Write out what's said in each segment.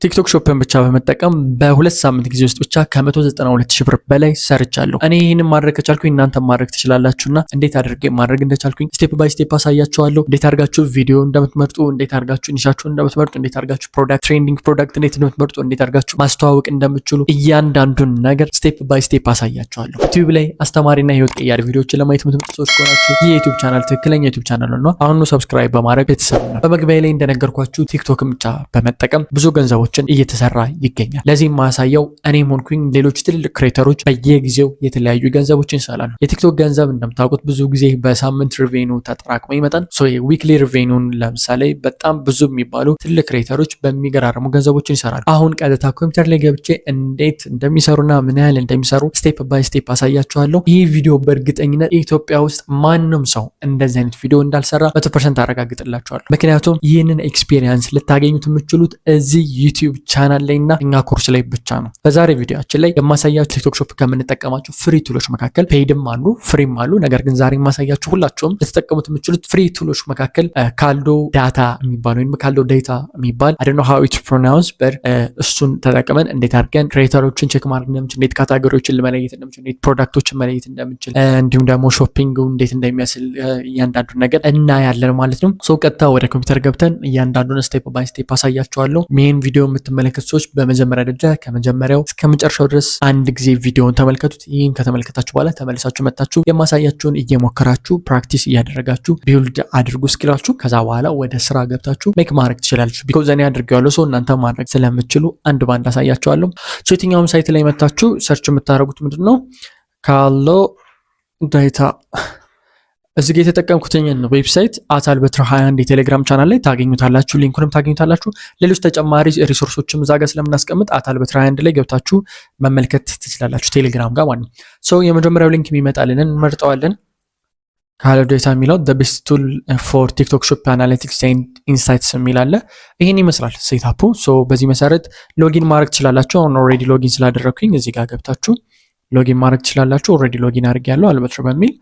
ቲክቶክ ሾፕን ብቻ በመጠቀም በሁለት ሳምንት ጊዜ ውስጥ ብቻ ከ192 ሺህ ብር በላይ ሰርቻለሁ። እኔ ይህንን ማድረግ ከቻልኩኝ እናንተም ማድረግ ትችላላችሁና እንዴት አድርጌ ማድረግ እንደቻልኩኝ ስቴፕ ባይ ስቴፕ አሳያችኋለሁ። እንዴት አድርጋችሁ ቪዲዮ እንደምትመርጡ፣ እንዴት አድርጋችሁ ኒሻችሁን እንደምትመርጡ፣ እንዴት አድርጋችሁ ፕሮዳክት ትሬንዲንግ ፕሮዳክት እንዴት እንደምትመርጡ፣ እንዴት አድርጋችሁ ማስተዋወቅ እንደምትችሉ እያንዳንዱን ነገር ስቴፕ ባይ ስቴፕ አሳያችኋለሁ። ዩቲዩብ ላይ አስተማሪና ህይወት ቀያሪ ቪዲዮዎችን ለማየት የምትመጡ ሰዎች ከሆናችሁ ይህ የዩቲዩብ ቻናል ትክክለኛ ዩቲዩብ ቻናል ነው። አሁኑ ሰብስክራይብ በማድረግ ቤተሰብ ነው። በመግቢያ ላይ እንደነገርኳችሁ ቲክቶክን ብቻ በመጠቀም ብዙ ገንዘቦችን እየተሰራ ይገኛል። ለዚህም ማሳያው እኔም ሆንኩኝ ሌሎች ትልልቅ ክሬተሮች በየጊዜው የተለያዩ ገንዘቦችን ይሰራሉ። የቲክቶክ ገንዘብ እንደምታውቁት ብዙ ጊዜ በሳምንት ሪቬኑ ተጠራቅሞ ይመጣል። ዊክሊ ሪቬኑን ለምሳሌ በጣም ብዙ የሚባሉ ትልቅ ክሬተሮች በሚገራርሙ ገንዘቦችን ይሰራሉ። አሁን ቀጥታ ኮምፒውተር ላይ ገብቼ እንዴት እንደሚሰሩና ምን ያህል እንደሚሰሩ ስቴፕ ባይ ስቴፕ አሳያችኋለሁ። ይህ ቪዲዮ በእርግጠኝነት ኢትዮጵያ ውስጥ ማንም ሰው እንደዚህ አይነት ቪዲዮ እንዳልሰራ 100% አረጋግጥላችኋለሁ። ምክንያቱም ይህንን ኤክስፒሪየንስ ልታገኙት የምትችሉት እዚህ ዩቲዩብ ቻናል ላይ እና እኛ ኮርስ ላይ ብቻ ነው። በዛሬ ቪዲዮአችን ላይ የማሳያችሁ ቲክቶክ ሾፕ ከምንጠቀማቸው ፍሪ ቱሎች መካከል ፔይድም አሉ ፍሪም አሉ። ነገር ግን ዛሬ የማሳያችሁ ሁላችሁም ልትጠቀሙት የምትችሉት ፍሪ ቱሎች መካከል ካልዶ ዳታ የሚባል ወይም ካልዶ ዴታ የሚባል I don't know how it's pronounced but እሱን ተጠቅመን እንዴት አድርገን ክሬተሮችን ቼክ ማድረግ እንደምንችል፣ እንዴት ካታጎሪዎችን ለመለየት እንደምንችል፣ እንዴት ፕሮዳክቶችን መለየት እንደምንችል እንዲሁም ደግሞ ሾፒንግ እንዴት እንደሚያስል እያንዳንዱን ነገር እናያለን ማለት ነው። ቀጥታ ወደ ኮምፒውተር ገብተን እያንዳንዱን ስቴፕ ባይ ስቴፕ አሳያችኋለሁ። ሜን ቪዲዮ የምትመለከቱ ሰዎች በመጀመሪያ ደረጃ ከመጀመሪያው እስከ መጨረሻው ድረስ አንድ ጊዜ ቪዲዮውን ተመልከቱት። ይህን ከተመለከታችሁ በኋላ ተመልሳችሁ መጣችሁ የማሳያችሁን እየሞከራችሁ ፕራክቲስ እያደረጋችሁ ቢልድ አድርጉ ስኪላችሁ። ከዛ በኋላ ወደ ስራ ገብታችሁ ሜክ ማድረግ ትችላላችሁ። ቢኮዝ እኔ አድርጌዋለሁ ሰው እናንተ ማድረግ ስለምትችሉ አንድ ባንድ አሳያችኋለሁ። የትኛውም ሳይት ላይ መታችሁ ሰርች የምታደርጉት ምንድነው ካልዶ ዳታ እዚህ ጋር የተጠቀምኩትኝ ዌብሳይት አታልበትር 21 የቴሌግራም ቻናል ላይ ታገኙታላችሁ። ሊንኩንም ታገኙታላችሁ። ሌሎች ተጨማሪ ሪሶርሶችም እዛ ጋር ስለምናስቀምጥ አታልበትር 21 ላይ ገብታችሁ መመልከት ትችላላችሁ ቴሌግራም ጋር ማለት ነው። የመጀመሪያው ሊንክ የሚመጣልን እንመርጠዋለን። ካልዶ ዴታ የሚለው the best tool for TikTok shop analytics and insights የሚል አለ። ይሄን ይመስላል ሴታፑ። በዚህ መሰረት ሎጊን ማድረግ ትችላላችሁ። አሁን ኦልሬዲ ሎጊን ስላደረኩኝ እዚህ ጋር ገብታችሁ ሎጊን ማድረግ ትችላላችሁ። ኦልሬዲ ሎጊን አድርጌያለሁ አልበትር በሚል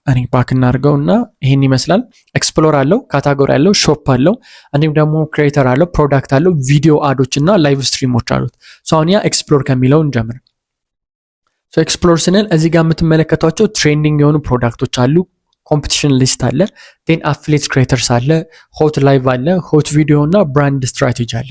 እኔ ባክ እናድርገው እና ይሄን ይመስላል። ኤክስፕሎር አለው፣ ካታጎሪ አለው፣ ሾፕ አለው፣ እንዲሁም ደግሞ ክሬተር አለው፣ ፕሮዳክት አለው፣ ቪዲዮ አዶች እና ላይቭ ስትሪሞች አሉት። አሁን ያ ኤክስፕሎር ከሚለው እንጀምር። ኤክስፕሎር ስንል እዚህ ጋር የምትመለከቷቸው ትሬንዲንግ የሆኑ ፕሮዳክቶች አሉ። ኮምፒቲሽን ሊስት አለ፣ ቴን አፍሌት ክሬተርስ አለ፣ ሆት ላይቭ አለ፣ ሆት ቪዲዮ እና ብራንድ ስትራቴጂ አለ።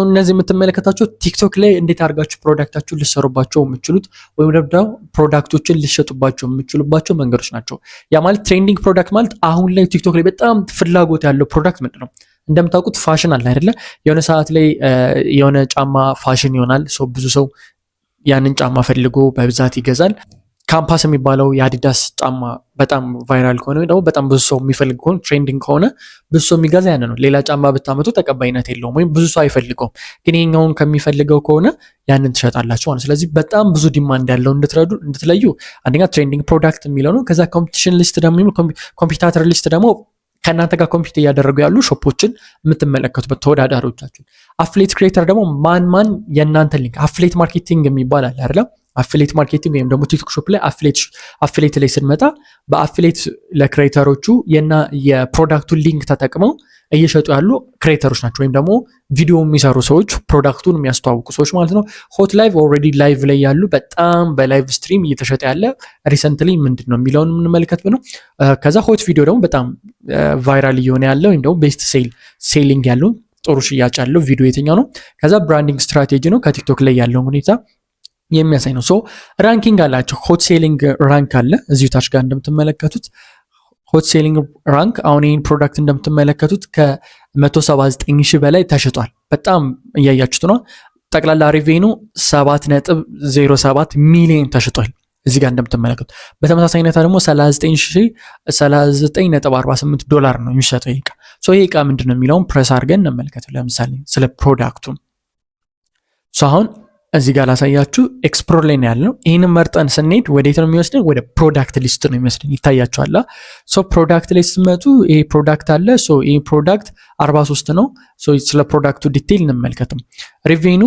እነዚህ የምትመለከታቸው ቲክቶክ ላይ እንዴት አድርጋችሁ ፕሮዳክታችሁን ልሰሩባቸው የምችሉት ወይም ደግሞ ፕሮዳክቶችን ልሸጡባቸው የምችሉባቸው መንገዶች ናቸው። ያ ማለት ትሬንዲንግ ፕሮዳክት ማለት አሁን ላይ ቲክቶክ ላይ በጣም ፍላጎት ያለው ፕሮዳክት ምንድን ነው? እንደምታውቁት ፋሽን አለ አይደለ? የሆነ ሰዓት ላይ የሆነ ጫማ ፋሽን ይሆናል። ብዙ ሰው ያንን ጫማ ፈልጎ በብዛት ይገዛል። ካምፓስ የሚባለው የአዲዳስ ጫማ በጣም ቫይራል ከሆነ ወይ ደግሞ በጣም ብዙ ሰው የሚፈልግ ከሆነ ትሬንዲንግ ከሆነ ብዙ ሰው የሚገዛ ያን ነው። ሌላ ጫማ ብታመጡ ተቀባይነት የለውም ወይም ብዙ ሰው አይፈልገውም። ግን ይሄኛውን ከሚፈልገው ከሆነ ያንን ትሸጣላችሁ ማለት። ስለዚህ በጣም ብዙ ዲማንድ ያለው እንድትለዩ አንደኛ ትሬንዲንግ ፕሮዳክት የሚለው ነው። ከዛ ኮምፒቲሽን ሊስት ደግሞ ኮምፒቲተር ሊስት ደግሞ ከእናንተ ጋር ኮምፒት እያደረጉ ያሉ ሾፖችን የምትመለከቱበት ተወዳዳሪዎቻችን። አፍሌት ክሬተር ደግሞ ማን የእናንተ ሊንክ አፍሌት ማርኬቲንግ የሚባል አለ አይደለም? አፍሌት ማርኬቲንግ ወይም ደግሞ ቲክቶክ ሾፕ ላይ አፍሌት ላይ ስንመጣ በአፍሌት ለክሬተሮቹ የፕሮዳክቱን ሊንክ ተጠቅመው እየሸጡ ያሉ ክሬተሮች ናቸው። ወይም ደግሞ ቪዲዮ የሚሰሩ ሰዎች፣ ፕሮዳክቱን የሚያስተዋውቁ ሰዎች ማለት ነው። ሆት ላይቭ ኦልሬዲ ላይቭ ላይ ያሉ በጣም በላይቭ ስትሪም እየተሸጠ ያለ ሪሰንትሊ ምንድን ነው የሚለውን የምንመለከት ነው። ከዛ ሆት ቪዲዮ ደግሞ በጣም ቫይራል እየሆነ ያለ ወይም ደግሞ ቤስት ሴሊንግ ያለው ጥሩ ሽያጭ ያለው ቪዲዮ የትኛው ነው። ከዛ ብራንዲንግ ስትራቴጂ ነው ከቲክቶክ ላይ ያለውን ሁኔታ የሚያሳይ ነው። ራንኪንግ አላቸው። ሆት ሴሊንግ ራንክ አለ እዚሁ ታች ጋር እንደምትመለከቱት ሆት ሴሊንግ ራንክ። አሁን ይህን ፕሮዳክት እንደምትመለከቱት ከ179 ሺህ በላይ ተሽጧል። በጣም እያያችሁት ነው። ጠቅላላ ሪቬኑ 7.07 ሚሊዮን ተሽጧል እዚህ ጋር እንደምትመለከቱት። በተመሳሳይ ሁኔታ ደግሞ 39.48 ዶላር ነው የሚሸጠው ይሄ ዕቃ። ይሄ ዕቃ ምንድን ነው የሚለውን ፕሬስ አድርገን እንመልከተው። ለምሳሌ ስለ ፕሮዳክቱ አሁን እዚህ ጋር ላሳያችሁ። ኤክስፕሎር ላይ ነው ያለው። ይህንን መርጠን ስንሄድ ወዴት ነው የሚወስደን? ወደ ፕሮዳክት ሊስት ነው የሚወስደን። ይታያችኋል። ፕሮዳክት ላይ ስትመጡ ይሄ ፕሮዳክት አለ። ይሄ ፕሮዳክት 43 ነው። ስለ ፕሮዳክቱ ዲቴይል እንመልከትም። ሪቬኑ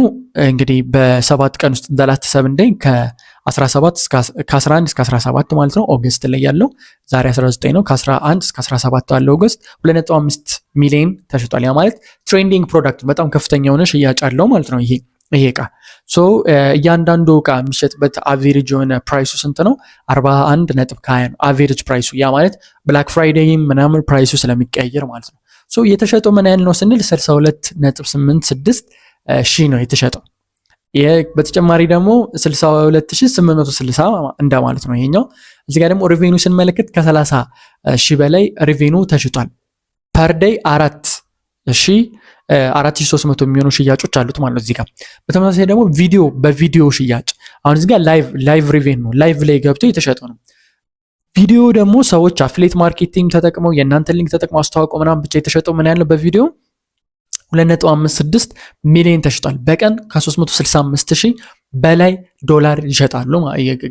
እንግዲህ በ7 ቀን ውስጥ ዳላት 7 ዴይ 17 ከ11 እስከ 17 ማለት ነው ኦገስት ላይ ያለው ዛሬ 19 ነው። ከ11 እስከ 17 ያለው ኦገስት 2.5 ሚሊዮን ተሽጧል። ያ ማለት ትሬንዲንግ ፕሮዳክት በጣም ከፍተኛ የሆነ ሽያጭ አለው ማለት ነው። ይሄ እቃ እያንዳንዱ እቃ የሚሸጥበት አቬሬጅ የሆነ ፕራይሱ ስንት ነው? 41.20 ነው አቬሬጅ ፕራይሱ። ያ ማለት ብላክ ፍራይዴይም ምናምን ፕራይሱ ስለሚቀያየር ማለት ነው። የተሸጠው ምን ያህል ነው ስንል 62.86 ሺህ ነው የተሸጠው። በተጨማሪ ደግሞ 62860 እንደማለት ነው ይሄኛው። እዚህ ጋር ደግሞ ሪቬኑ ስንመለከት ከ30 ሺህ በላይ ሪቬኑ ተሽጧል። ፐር ዴይ 4300 የሚሆኑ ሽያጮች አሉት ማለት ነው እዚህ ጋር። በተመሳሳይ ደግሞ በቪዲዮ ሽያጭ አሁን እዚህ ጋር ላይቭ ሪቬን ነው፣ ላይቭ ላይ ገብቶ የተሸጠው ነው። ቪዲዮ ደግሞ ሰዎች አፍሌት ማርኬቲንግ ተጠቅመው የእናንተ ሊንክ ተጠቅመው አስተዋውቀው ምናምን ብቻ የተሸጠው ምን ያለው በቪዲዮ 2.56 ሚሊዮን ተሽጧል። በቀን ከ365,000 በላይ ዶላር ይሸጣሉ፣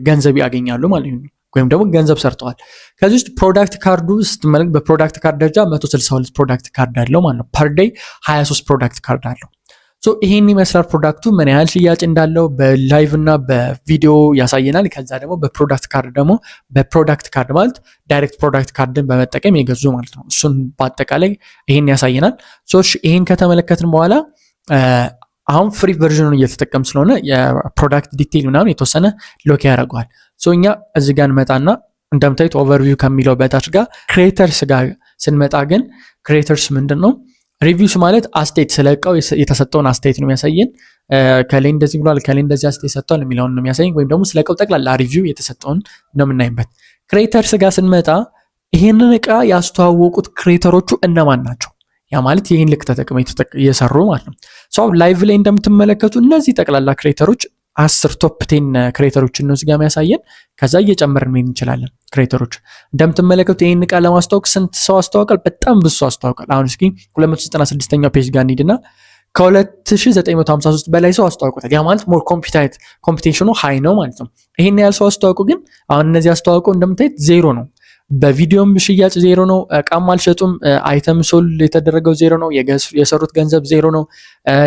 ገንዘብ ያገኛሉ ማለት ነው፣ ወይም ደግሞ ገንዘብ ሰርተዋል። ከዚህ ውስጥ ፕሮዳክት ካርዱ ስትመለከት በፕሮዳክት ካርድ ደረጃ 162 ፕሮዳክት ካርድ አለው ማለት ነው። ፐር ዴይ 23 ፕሮዳክት ካርድ አለው። ይሄን ይመስላል ፕሮዳክቱ ምን ያህል ሽያጭ እንዳለው በላይቭ እና በቪዲዮ ያሳየናል። ከዛ ደግሞ በፕሮዳክት ካርድ ማለት ዳይሬክት ፕሮዳክት ካርድን በመጠቀም የገዙ ማለት ነው። እሱን በአጠቃላይ ይሄን ያሳየናል። ይሄን ከተመለከትን በኋላ አሁን ፍሪ ቨርዥኑን እየተጠቀም ስለሆነ የፕሮዳክት ዲቴይል ምናምን የተወሰነ ሎክ ያደርገዋል። እኛ እዚህ ጋር እንመጣና እንደምታዩት ኦቨርቪው ከሚለው በታች ጋር ክሬተርስ ጋር ስንመጣ ግን ክሬተርስ ምንድን ነው? ሪቪውስ ማለት አስተያየት ስለቃው የተሰጠውን አስተያየት ነው የሚያሳየን። ከላይ እንደዚህ ብሏል፣ ከላይ እንደዚህ አስተያየት ሰጥቷል የሚለውን ነው የሚያሳየን። ወይም ደግሞ ስለቃው ጠቅላላ ሪቪው የተሰጠውን ነው የምናይበት። ክሬተርስ ጋር ስንመጣ ይህንን እቃ ያስተዋወቁት ክሬተሮቹ እነማን ናቸው? ያ ማለት ይህን ልክ ተጠቅመው እየሰሩ ማለት ነው። ላይቭ ላይ እንደምትመለከቱ እነዚህ ጠቅላላ ክሬተሮች 10 ቶፕ 10 ክሬተሮችን ነው እዚህ ጋር የሚያሳየን። ከዛ እየጨመርን መሄድ እንችላለን። ክሬተሮች እንደምትመለከቱት ይህን እቃ ለማስተዋወቅ ስንት ሰው አስተዋውቃል? በጣም ብዙ ሰው አስተዋውቃል። አሁን እስኪ 296ኛው ፔጅ ጋር እንሂድና ከ2953 በላይ ሰው አስተዋውቆታል። ያ ማለት ሞር ኮምፒቴሽኑ ሃይ ነው ማለት ነው። ይሄን ያህል ሰው አስተዋውቁ፣ ግን አሁን እነዚህ አስተዋውቀው እንደምታዩት ዜሮ ነው። በቪዲዮም ሽያጭ ዜሮ ነው። እቃም አልሸጡም። አይተም ሶል የተደረገው ዜሮ ነው። የሰሩት ገንዘብ ዜሮ ነው።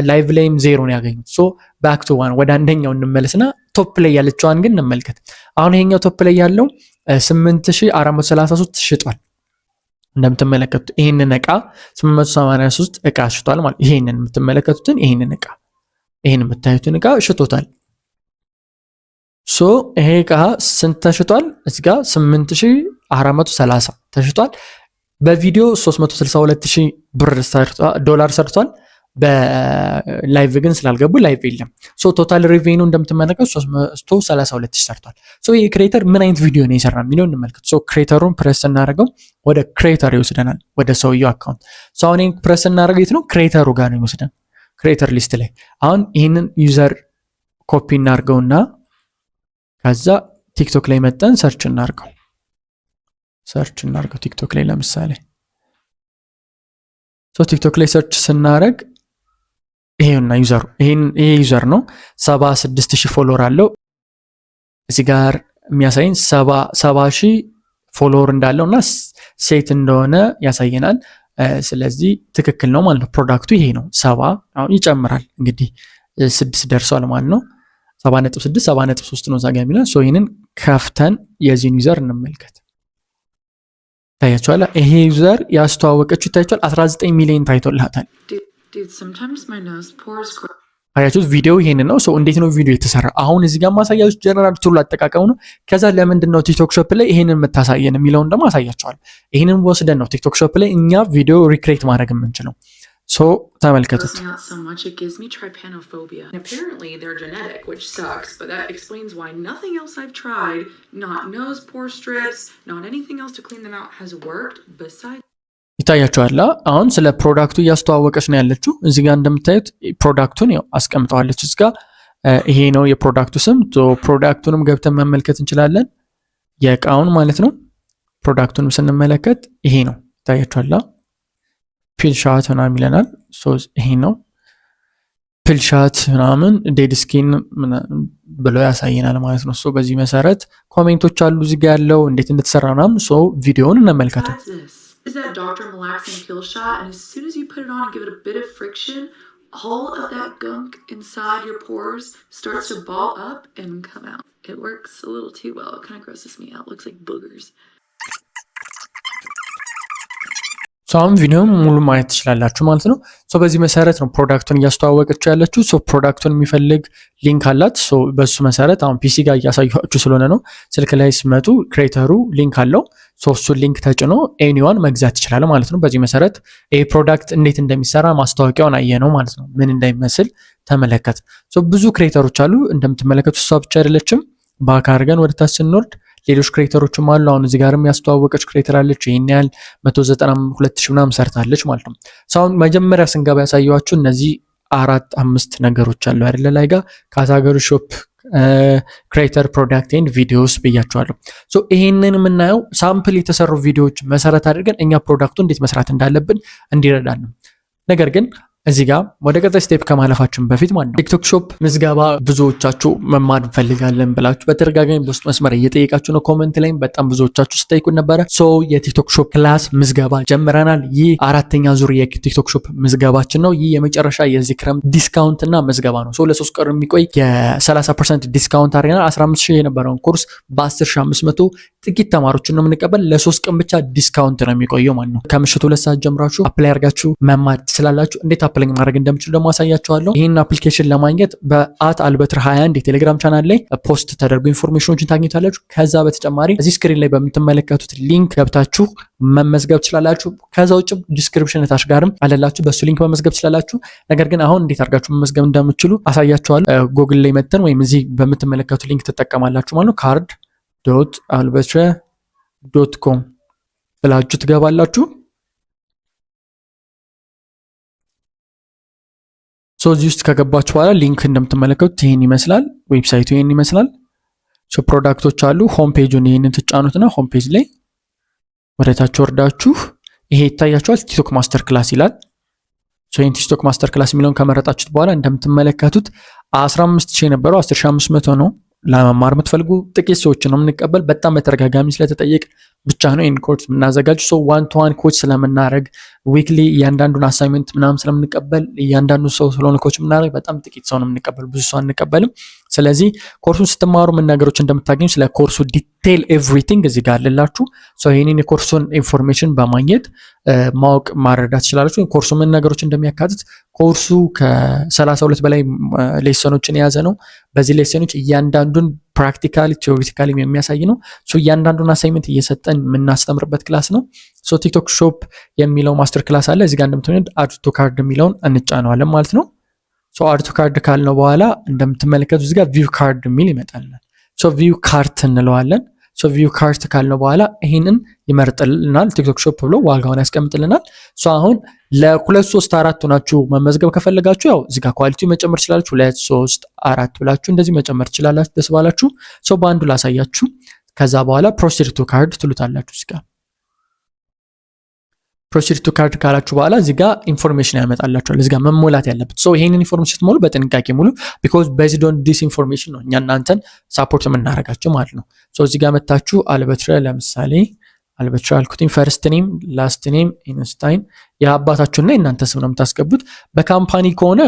ላይቭ ላይም ዜሮ ነው ያገኙት። ባክ ቱ ዋን ወደ አንደኛው እንመለስና ቶፕ ላይ ያለችዋን ግን እንመልከት። አሁን ይሄኛው ቶፕ ላይ ያለው 8433 ሽጧል። እንደምትመለከቱት ይሄንን እቃ 883 እቃ ሽጧል ማለት ይሄንን የምትመለከቱትን ይሄንን የምታዩትን እቃ ሽጦታል። ይሄ እቃ ስንት ተሽጧል? እዚህ ጋር 8430 ተሽጧል። በቪዲዮ 362000 ዶላር ሰርቷል። በላይቭ ግን ስላልገቡ ላይቭ የለም። ቶታል ሪቬኑ እንደምትመለከቱ 332,000 ሰርቷል። ይህ ክሬተር ምን አይነት ቪዲዮ ነው የሰራ የሚለው እንመልከት። ክሬተሩን ፕሬስ እናደርገው ወደ ክሬተር ይወስደናል፣ ወደ ሰውየው አካውንት። አሁን ይህን ፕሬስ እናደርገው የት ነው? ክሬተሩ ጋር ነው የሚወስደን፣ ክሬተር ሊስት ላይ። አሁን ይህንን ዩዘር ኮፒ እናድርገውና ከዛ ቲክቶክ ላይ መጠን ሰርች እናድርገው ቲክቶክ ላይ ለምሳሌ ቲክቶክ ላይ ሰርች ስናደርግ ይሄውና ዩዘሩ ይሄ ዩዘር ነው። 76,000 ፎሎወር አለው። እዚህ ጋር የሚያሳየን 70,000 ፎሎወር እንዳለውና ሴት እንደሆነ ያሳየናል። ስለዚህ ትክክል ነው ማለት ነው። ፕሮዳክቱ ይሄ ነው። 70 አሁን ይጨምራል እንግዲህ 6 ደርሷል ማለት ነው። 7.6 7.3 ነው ዛጋ የሚለው። ይሄንን ከፍተን የዚህን ዩዘር እንመልከት። ታያችኋል። ይሄ ዩዘር ያስተዋወቀችው ታያችኋል 19 ሚሊዮን ታይቶላታል። አያችሁት? ቪዲዮ ይሄንን ነው። እንዴት ነው ቪዲዮ የተሰራ? አሁን እዚህ ጋር ማሳያችሁ ጀነራል ቱል አጠቃቀሙ ነው። ከዛ ለምንድን ነው ቲክቶክ ሾፕ ላይ ይሄንን የምታሳየን የሚለውን ደግሞ አሳያችኋል። ይሄንን ወስደን ነው ቲክቶክ ሾፕ ላይ እኛ ቪዲዮ ሪክሬት ማድረግ የምንችለው። ተመልከቱት። ይታያችኋል። አሁን ስለ ፕሮዳክቱ እያስተዋወቀች ነው ያለችው። እዚህ ጋር እንደምታዩት ፕሮዳክቱን ያው አስቀምጠዋለች። እዚህ ጋር ይሄ ነው የፕሮዳክቱ ስም። ፕሮዳክቱንም ገብተን መመልከት እንችላለን፣ የእቃውን ማለት ነው። ፕሮዳክቱንም ስንመለከት ይሄ ነው ይታያችኋል። ፒልሻት ምናምን ይለናል። ይሄ ነው ፒልሻት ምናምን ዴድ ስኪን ብሎ ያሳየናል ማለት ነው። በዚህ መሰረት ኮሜንቶች አሉ እዚህ ጋር ያለው እንዴት እንደተሰራ ምናምን። ቪዲዮውን እንመልከቱ። all of that gunk inside your pores starts to ball up and come out. It works a little too well. It kind of grosses me out. It looks like boogers. አሁን ቪዲዮውን ሙሉ ማየት ትችላላችሁ ማለት ነው። በዚህ መሰረት ነው ፕሮዳክቱን እያስተዋወቀችው ያለችው። ፕሮዳክቱን የሚፈልግ ሊንክ አላት። በሱ መሰረት አሁን ፒሲ ጋር እያሳያችሁ ስለሆነ ነው። ስልክ ላይ ሲመጡ ክሬተሩ ሊንክ አለው። እሱን ሊንክ ተጭኖ ኤኒዋን መግዛት ይችላል ማለት ነው። በዚህ መሰረት ይሄ ፕሮዳክት እንዴት እንደሚሰራ ማስታወቂያውን አየ ነው ማለት ነው። ምን እንደሚመስል ተመለከት። ብዙ ክሬተሮች አሉ እንደምትመለከቱት። እሷ ብቻ አይደለችም። ባክ አድርገን ወደ ታች ስንወርድ ሌሎች ክሬተሮችም አሉ። አሁን እዚህ ጋርም ያስተዋወቀች ክሬተር አለች። ይሄን ያህል 192,000 ምናምን ሰርታለች ማለት ነው። አሁን መጀመሪያ ስንገባ ያሳየኋችሁ እነዚህ 4-5 ነገሮች አሉ አይደለ? ላይ ጋር ካታጎሪ ሾፕ፣ ክሬተር፣ ፕሮዳክት ኤንድ ቪዲዮስ ብያቸዋለሁ። ይሄንን የምናየው ሳምፕል የተሰሩ ቪዲዮዎች መሰረት አድርገን እኛ ፕሮዳክቱ እንዴት መስራት እንዳለብን እንዲረዳን ነው። ነገር ግን እዚህ ጋር ወደ ቀጣይ ስቴፕ ከማለፋችን በፊት ማለት ነው ቲክቶክ ሾፕ ምዝገባ ብዙዎቻችሁ መማር እንፈልጋለን ብላችሁ በተደጋጋሚ በውስጥ መስመር እየጠየቃችሁ ነው። ኮመንት ላይም በጣም ብዙዎቻችሁ ስጠይቁ ነበረ። የቲክቶክ ሾፕ ክላስ ምዝገባ ጀምረናል። ይህ 4ኛ ዙር የቲክቶክ ሾፕ ምዝገባችን ነው። ይህ የመጨረሻ የዚህ ክረምት ዲስካውንት እና ምዝገባ ነው። ለ3 ቀን የሚቆይ የ30% ዲስካውንት አድርገናል። 15,000 የነበረውን ኮርስ በ10,500 ጥቂት ተማሪዎችን ነው የምንቀበል። ለ3 ቀን ብቻ ዲስካውንት ነው የሚቆየው ማለት ነው። ከምሽቱ 2 ሰዓት ጀምራችሁ አፕላይ አድርጋችሁ መማር ትችላላችሁ። እንዴት አፕላይ ማድረግ እንደምችሉ ደግሞ አሳያችኋለሁ። ይህን አፕሊኬሽን ለማግኘት በ@albetre21 የቴሌግራም ቻናል ላይ ፖስት ተደርጎ ኢንፎርሜሽኖችን ታግኝታላችሁ። ከዛ በተጨማሪ እዚህ ስክሪን ላይ በምትመለከቱት ሊንክ ገብታችሁ መመዝገብ ትችላላችሁ። ከዛ ውጭ ዲስክሪፕሽን ታች ጋርም አለላችሁ፣ በሱ ሊንክ መመዝገብ ትችላላችሁ። ነገር ግን አሁን እንዴት አድርጋችሁ መመዝገብ እንደምችሉ አሳያችኋለሁ። ጉግል ላይ መተን ወይም እዚህ በምትመለከቱት ሊንክ ትጠቀማላችሁ ማለት ነው። card.albetre.com ብላችሁ ትገባላችሁ። እዚህ ውስጥ ከገባችሁ በኋላ ሊንክ እንደምትመለከቱት ይሄን ይመስላል። ዌብሳይቱ ይሄን ይመስላል። ፕሮዳክቶች አሉ። ሆም ፔጁን ይሄንን ትጫኑትና ሆም ፔጅ ላይ ወደታች ወርዳችሁ ይሄ ይታያችኋል። ቲክቶክ ማስተር ክላስ ይላል። ይሄን ቲክቶክ ማስተር ክላስ የሚለውን ከመረጣችሁት በኋላ እንደምትመለከቱት 15,000 የነበረው 10,500 ነው። ለመማር የምትፈልጉ ጥቂት ሰዎች ነው የምንቀበል። በጣም በተደጋጋሚ ስለተጠየቅ ብቻ ነው ይህን ኮርስ የምናዘጋጁ። ዋን ቱ ዋን ኮች ስለምናደርግ ዊክሊ እያንዳንዱን አሳይመንት ምናምን ስለምንቀበል እያንዳንዱ ሰው ስለሆነ ኮች የምናደርግ በጣም ጥቂት ሰው ነው የምንቀበል፣ ብዙ ሰው አንቀበልም። ስለዚህ ኮርሱን ስትማሩ ምን ነገሮች እንደምታገኙ ስለ ኮርሱ ዲቴይል ኤቭሪቲንግ እዚህ ጋር አለላችሁ። ይህንን የኮርሱን ኢንፎርሜሽን በማግኘት ማወቅ ማረዳት ትችላላችሁ። ኮርሱ ምን ነገሮች እንደሚያካትት ኮርሱ ከ32 በላይ ሌሰኖችን የያዘ ነው። በዚህ ሌሰኖች እያንዳንዱን ፕራክቲካሊ ቲዮሪቲካሊ የሚያሳይ ነው። እያንዳንዱን አሳይመንት እየሰጠን የምናስተምርበት ክላስ ነው። ቲክቶክ ሾፕ የሚለው ማስተር ክላስ አለ። እዚህ ጋር እንደምትመለከቱት አድ ቱ ካርድ የሚለውን እንጫነዋለን ማለት ነው። አድ ቱ ካርድ ካልነው በኋላ እንደምትመለከቱት እዚህ ጋር ቪው ካርድ የሚል ይመጣልናል። ቪው ካርት እንለዋለን። ቪው ካርት ካልነው በኋላ ይህንን ይመርጥልናል። ቲክቶክ ሾፕ ብሎ ዋጋውን ያስቀምጥልናል። አሁን ለ2 3 4 ሆናችሁ መመዝገብ ከፈለጋችሁ ያው እዚህ ጋር ኳሊቲ መጨመር ትችላላችሁ። 2 3 4 ብላችሁ እንደዚህ መጨመር ትችላላችሁ ደስ ባላችሁ። በአንዱ ላሳያችሁ። ከዛ በኋላ ፕሮሲድ ቱ ካርድ ትሉታላችሁ። እዚህ ጋር ፕሮሲድ ቱ ካርድ ካላችሁ በኋላ እዚህ ጋር ኢንፎርሜሽን ያመጣላችኋል። እዚህ ጋር መሞላት ያለበት ይሄንን ኢንፎርሜሽን ስትሞሉ በጥንቃቄ ሙሉ። ቢኮዝ ቤዝድ ኦን ዲስ ኢንፎርሜሽን ነው እኛ እናንተን ሳፖርት የምናደርጋችሁ ማለት ነው። እዚህ ጋር መታችሁ አልበትረ ለምሳሌ አልበትረ አልኩትኝ ፈርስት ኔም ላስት ኔም ኢንስታይን የአባታችሁና የእናንተ ስም ነው የምታስገቡት። በካምፓኒ ከሆነ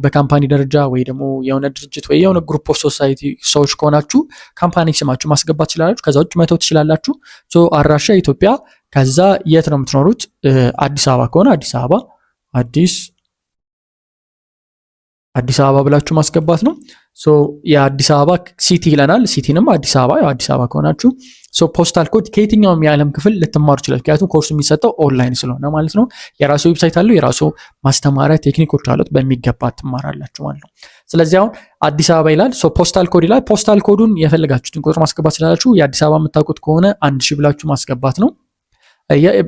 በካምፓኒ ደረጃ ወይ ደግሞ የሆነ ድርጅት ወይ የሆነ ግሩፕ ኦፍ ሶሳይቲ ሰዎች ከሆናችሁ ካምፓኒ ስማችሁ ማስገባት ትችላላችሁ። ከዛ ውጭ መተው ትችላላችሁ። አድራሻ ኢትዮጵያ። ከዛ የት ነው የምትኖሩት? አዲስ አበባ ከሆነ አዲስ አበባ ብላችሁ ማስገባት ነው። የአዲስ አበባ ሲቲ ይለናል። ሲቲንም አዲስ አበባ ከሆናችሁ ፖስታል ኮድ ከየትኛውም የዓለም ክፍል ልትማሩ ይችላል። ምክንያቱም ኮርሱ የሚሰጠው ኦንላይን ስለሆነ ማለት ነው። የራሱ ዌብሳይት አለው፣ የራሱ ማስተማሪያ ቴክኒኮች አሉት። በሚገባ ትማራላችሁ ማለት ነው። ስለዚህ አሁን አዲስ አበባ ይላል። ፖስታል ኮድ ይላል። ፖስታል ኮዱን የፈለጋችሁትን ቁጥር ማስገባት ስላላችሁ የአዲስ አበባ የምታውቁት ከሆነ 1000 ብላችሁ ማስገባት ነው።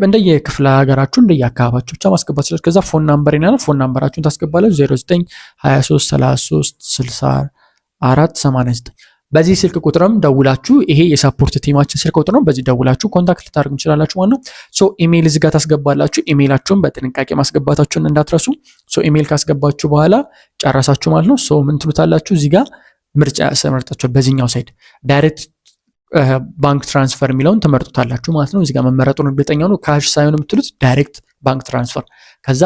እንደየክፍለ ሀገራችሁ እንደየአካባቢያችሁ ብቻ ማስገባት ይችላል። ከዛ ፎን ናምበር ይላል። ፎን ናምበራችሁን ታስገባላችሁ 0923336489 በዚህ ስልክ ቁጥርም ደውላችሁ ይሄ የሳፖርት ቲማችን ስልክ ቁጥር ነው። በዚህ ደውላችሁ ኮንታክት ልታደርጉ ትችላላችሁ ማለት ነው። ኢሜይል እዚህ ጋር ታስገባላችሁ። ኢሜይላችሁን በጥንቃቄ ማስገባታችሁን እንዳትረሱ። ኢሜይል ካስገባችሁ በኋላ ጨረሳችሁ ማለት ነው። ምን ትሉታላችሁ? እዚህ ጋር ምርጫ ያሰመርጣችሁ በዚህኛው ሳይድ ዳይሬክት ባንክ ትራንስፈር የሚለውን ትመርጡታላችሁ ማለት ነው። እዚህ ጋር መመረጡን እርግጠኛ ነው። ካሽ ሳይሆን የምትሉት ዳይሬክት ባንክ ትራንስፈር። ከዛ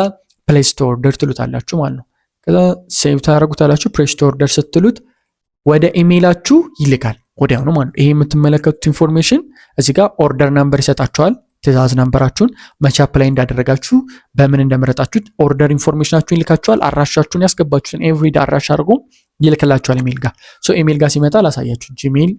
ፕሌስ ቱ ኦርደር ትሉታላችሁ ማለት ነው። ከዛ ሴቭ ታደርጉታላችሁ። ፕሌስ ቱ ኦርደር ስትሉት ወደ ኢሜይላችሁ ይልካል ወዲያውኑ ማለት ነው። ይሄ የምትመለከቱት ኢንፎርሜሽን እዚህ ጋር ኦርደር ናምበር ይሰጣችኋል። ትእዛዝ ናምበራችሁን መቼ አፕላይ እንዳደረጋችሁ በምን እንደመረጣችሁት ኦርደር ኢንፎርሜሽናችሁን ይልካችኋል። አድራሻችሁን ያስገባችሁትን ኤቭሪዴ አድራሻ አድርጎ ይልክላችኋል ኢሜይል ጋር። ሶ ኢሜይል ጋር ሲመጣ ላሳያችሁ። ጂሜል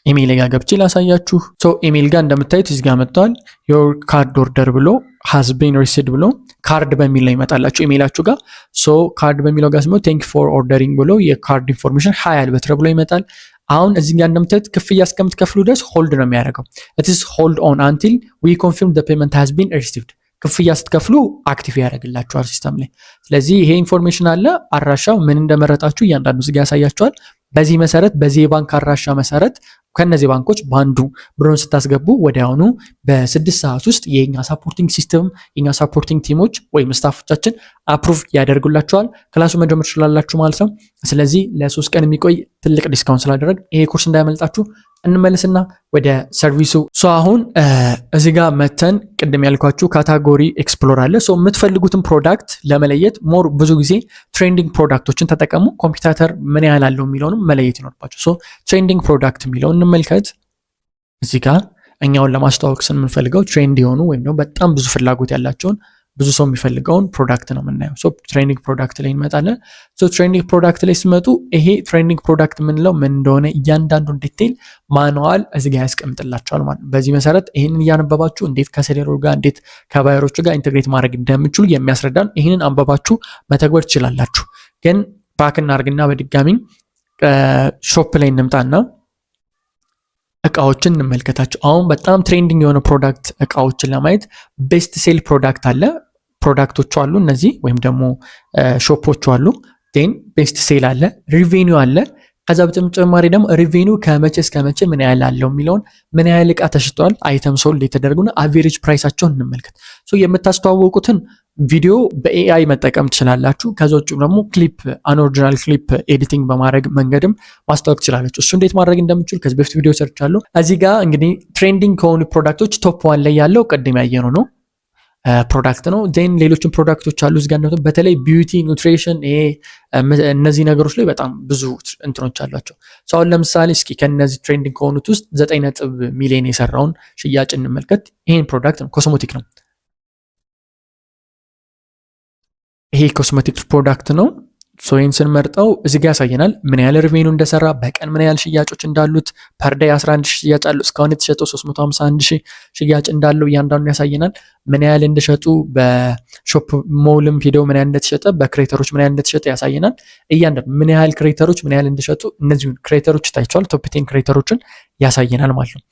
ኢሜይል ጋር ገብቼ ላሳያችሁ። ሶ ኢሜይል ጋር እንደምታዩት እዚህ ጋር መጥቷል። ዮር ካርድ ኦርደር ብሎ ሃዝ ቢን ሪሲቭድ ብሎ ካርድ በሚል ላይ ይመጣላችሁ ኢሜይላችሁ ጋር። ሶ ካርድ በሚለው ጋር ሲመጣ ቴንክ ፎር ኦርደሪንግ ብሎ የካርድ ኢንፎርሜሽን ሀያል በትረ ብሎ ይመጣል። አሁን እዚህ ጋር እንደምታዩት ክፍያ እስከምትከፍሉ ድረስ ሆልድ ነው የሚያደርገው። it is hold on until we confirm the payment has been received። ክፍያ ስትከፍሉ አክቲቭ ያደርግላችኋል ሲስተም ላይ። ስለዚህ ይሄ ኢንፎርሜሽን አለ። አድራሻው ምን እንደመረጣችሁ እያንዳንዱ እዚህ ጋር ያሳያችኋል። በዚህ መሰረት በዚህ የባንክ አድራሻ መሰረት ከነዚህ ባንኮች በአንዱ ብሩን ስታስገቡ ወዲያውኑ በ6 ሰዓት ውስጥ የኛ ሳፖርቲንግ ሲስተም የኛ ሳፖርቲንግ ቲሞች ወይም ስታፎቻችን አፕሩቭ ያደርጉላችኋል። ክላሱ መጀመር ትችላላችሁ ማለት ነው። ስለዚህ ለ3 ቀን የሚቆይ ትልቅ ዲስካውንት ስላደረግ ይሄ ኮርስ እንዳያመልጣችሁ። እንመለስና ወደ ሰርቪሱ። አሁን እዚህ ጋር መተን ቅድም ያልኳችሁ ካታጎሪ ኤክስፕሎር አለ። የምትፈልጉትን ፕሮዳክት ለመለየት ሞር ብዙ ጊዜ ትሬንዲንግ ፕሮዳክቶችን ተጠቀሙ። ኮምፒውተር ምን ያህል አለው የሚለውንም መለየት ይኖርባቸው። ትሬንዲንግ ፕሮዳክት የሚለውን እንመልከት። እዚህ ጋር እኛውን ለማስተዋወቅ ስንፈልገው ትሬንድ የሆኑ ወይም ደግሞ በጣም ብዙ ፍላጎት ያላቸውን ብዙ ሰው የሚፈልገውን ፕሮዳክት ነው የምናየው። ትሬንዲንግ ፕሮዳክት ላይ እንመጣለን። ትሬንዲንግ ፕሮዳክት ላይ ሲመጡ ይሄ ትሬንዲንግ ፕሮዳክት የምንለው ምን እንደሆነ እያንዳንዱን ዲቴይል ማኑዋል እዚህ ጋር ያስቀምጥላቸዋል ማለት ነው። በዚህ መሰረት ይህንን እያነበባችሁ እንዴት ከሴለሮች ጋር እንዴት ከባየሮች ጋር ኢንቴግሬት ማድረግ እንደምችሉ የሚያስረዳን ይህንን አንበባችሁ መተግበር ትችላላችሁ። ግን ባክ እናርግና በድጋሚ ሾፕ ላይ እንምጣና እቃዎችን እንመልከታቸው። አሁን በጣም ትሬንዲንግ የሆነ ፕሮዳክት እቃዎችን ለማየት ቤስት ሴል ፕሮዳክት አለ። ፕሮዳክቶቹ አሉ እነዚህ ወይም ደግሞ ሾፖቹ አሉ። ን ቤስት ሴል አለ፣ ሪቬኒው አለ። ከዛ በተጨማሪ ደግሞ ሪቬኒው ከመቼ እስከ መቼ ምን ያህል አለው የሚለውን ምን ያህል እቃ ተሽጧል፣ አይተም ሶልድ የተደረጉና አቬሬጅ ፕራይሳቸውን እንመልከት። የምታስተዋወቁትን ቪዲዮ በኤአይ መጠቀም ትችላላችሁ። ከዛ ውጭ ደግሞ ክሊፕ አንኦሪጂናል ክሊፕ ኤዲቲንግ በማድረግ መንገድም ማስተዋወቅ ትችላላችሁ። እሱ እንዴት ማድረግ እንደምችል ከዚህ በፊት ቪዲዮ ሰርቻለሁ። እዚህ ጋር እንግዲህ ትሬንዲንግ ከሆኑ ፕሮዳክቶች ቶፕ ዋን ላይ ያለው ቅድም ያየነው ነው ፕሮዳክት ነው። ዜን ሌሎችን ፕሮዳክቶች አሉ እዚህ ጋር እንደሆነ በተለይ ቢዩቲ፣ ኒውትሪሽን እነዚህ ነገሮች ላይ በጣም ብዙ እንትኖች አሏቸው። አሁን ለምሳሌ እስኪ ከነዚህ ትሬንዲንግ ከሆኑት ውስጥ 9 ሚሊዮን የሰራውን ሽያጭ እንመልከት። ይሄን ፕሮዳክት ነው፣ ኮስሞቲክ ነው። ይሄ ኮስሞቲክ ፕሮዳክት ነው። ይህን ስንመርጠው እዚህ ጋር ያሳየናል ምን ያህል ሪቬኑ እንደሰራ፣ በቀን ምን ያህል ሽያጮች እንዳሉት፣ ፐርዳይ 11 ሺህ ሽያጭ አለው። እስካሁን የተሸጠው 351 ሺህ ሽያጭ እንዳለው እያንዳንዱ ያሳየናል። ምን ያህል እንደሸጡ በሾፕ ሞልም ሄደው ምን ያህል እንደተሸጠ፣ በክሬተሮች ምን ያህል እንደተሸጠ ያሳየናል። እያንዳንዱ ምን ያህል ክሬተሮች ምን ያህል እንደሸጡ እነዚህ ክሬተሮች ታይቷል። ቶፕ 10 ክሬተሮችን ያሳየናል ማለት ነው።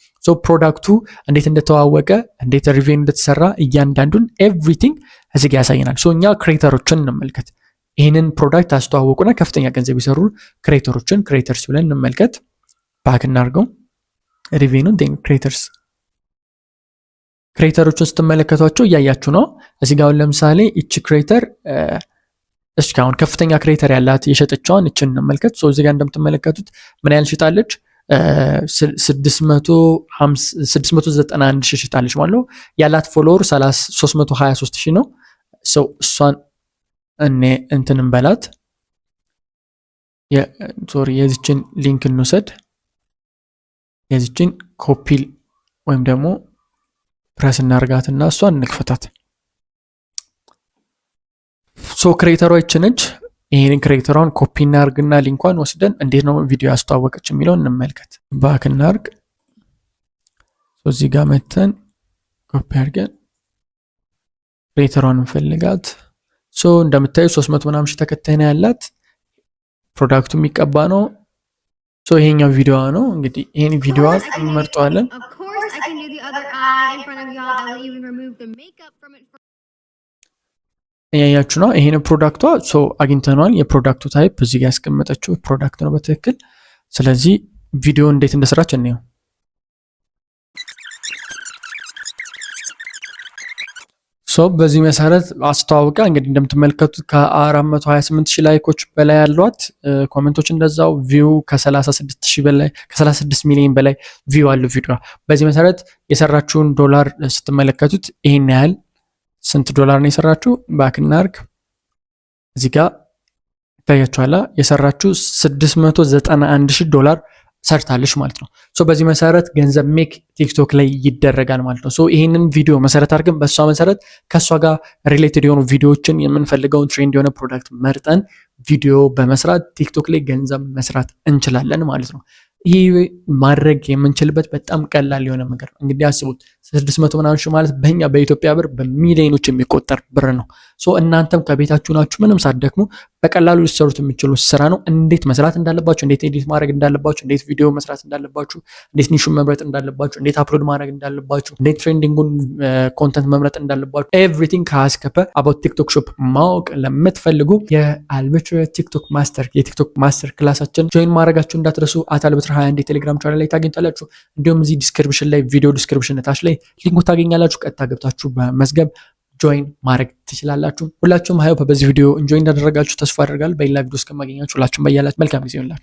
ፕሮዳክቱ እንዴት እንደተዋወቀ፣ እንዴት ሪቬኑ እንደተሰራ እያንዳንዱን ኤቭሪቲንግ እዚህ ጋር ያሳየናል። እኛ ክሬተሮችን እንመልከት። ይህንን ፕሮዳክት አስተዋወቁና ከፍተኛ ገንዘብ የሰሩ ክሬተሮችን ክሬተርስ ብለን እንመልከት። ባክ እናርገው ሪቬኑን ክሬተሮችን ስትመለከቷቸው እያያችሁ ነው። እዚህ ጋር ለምሳሌ እቺ ክሬተር እስካሁን ከፍተኛ ክሬተር ያላት የሸጠችዋን እችን እንመልከት። እዚህ ጋር እንደምትመለከቱት ምን ያህል ሽጣለች? 691 ሺህ ሽጣለች ማለት ነው። ያላት ፎሎወር 323 ሺህ ነው። እሷን እንትንም በላት የዚችን ሊንክ እንውሰድ። የዚችን ኮፒ ወይም ደግሞ ፕረስ እናርጋትና እሷን እንክፈታት። ክሬተሯ ይችነች። ይህንን ክሬተሯን ኮፒ እናርግና ሊንኳን ወስደን እንዴት ነው ቪዲዮ ያስተዋወቀች የሚለውን እንመልከት። ባክ እናርግ። እዚህ ጋር መተን ኮፒ አድርገን ክሬተሯን እንፈልጋት። እንደምታዩ 300 ምናምን ሺህ ተከታይ ነው ያላት። ፕሮዳክቱ የሚቀባ ነው። ይሄኛው ቪዲዮ ነው። እንግዲህ ይሄን ቪዲዮ እንመርጠዋለን። እያያችሁ ነው። ይሄን ፕሮዳክቷ አግኝተናል። የፕሮዳክቱ ታይፕ እዚህ ጋር ያስቀመጠችው ፕሮዳክት ነው በትክክል። ስለዚህ ቪዲዮ እንዴት እንደሰራች እንየው። በዚህ መሰረት አስተዋውቃ እንግዲህ እንደምትመለከቱት ከ428 ሺህ ላይኮች በላይ ያሏት፣ ኮሜንቶች እንደዛው፣ ቪው ከ36 ሚሊዮን በላይ ቪው አለው ቪዲዮ። በዚህ መሰረት የሰራችውን ዶላር ስትመለከቱት ይሄን ያህል ስንት ዶላር ነው የሰራችው? ባክ እናርግ። እዚህ ጋር ታያችኋላ የሰራችሁ $691,000 ሰርታለች ማለት ነው። ሶ በዚህ መሰረት ገንዘብ ሜክ ቲክቶክ ላይ ይደረጋል ማለት ነው። ሶ ይሄንን ቪዲዮ መሰረት አድርገን በሷ መሰረት ከሷ ጋር ሪሌትድ የሆኑ ቪዲዮዎችን የምንፈልገውን ትሬንድ የሆነ ፕሮዳክት መርጠን ቪዲዮ በመስራት ቲክቶክ ላይ ገንዘብ መስራት እንችላለን ማለት ነው። ይህ ማድረግ የምንችልበት በጣም ቀላል የሆነ ነገር ነው። እንግዲህ አስቡት 600 ምናምን ሺህ ማለት በእኛ በኢትዮጵያ ብር በሚሊዮኖች የሚቆጠር ብር ነው። ሶ እናንተም ከቤታችሁ ናችሁ ምንም ሳትደክሙ በቀላሉ ሊሰሩት የሚችሉት ስራ ነው። እንዴት መስራት እንዳለባችሁ፣ እንዴት ኤዲት ማድረግ እንዳለባችሁ፣ እንዴት ቪዲዮ መስራት እንዳለባችሁ፣ እንዴት ኒሹን መምረጥ እንዳለባችሁ፣ እንዴት አፕሎድ ማድረግ እንዳለባችሁ፣ እንዴት ትሬንዲንጉን ኮንተንት መምረጥ እንዳለባችሁ ኤቭሪቲንግ ከአስከፈ አባውት ቲክቶክ ሾፕ ማወቅ ለምትፈልጉ የአልበትራ ቲክቶክ ማስተር የቲክቶክ ማስተር ክላሳችን ጆይን ማድረጋችሁ እንዳትረሱ። አልበትራ 21 የቴሌግራም ቻናል ላይ ታገኙታላችሁ። እንዲሁም እዚህ ዲስክሪፕሽን ላይ ቪዲዮ ዲስክሪፕሽን ታች ላይ ሊንኩ ታገኛላችሁ። ቀጥታ ገብታችሁ በመዝገብ ጆይን ማድረግ ትችላላችሁ። ሁላችሁም በዚህ ቪዲዮ ኢንጆይ እንዳደረጋችሁ ተስፋ አደርጋለሁ። በሌላ ቪዲዮ እስከማገኛችሁ ሁላችሁም በያላችሁ መልካም ጊዜ ይሁንላችሁ።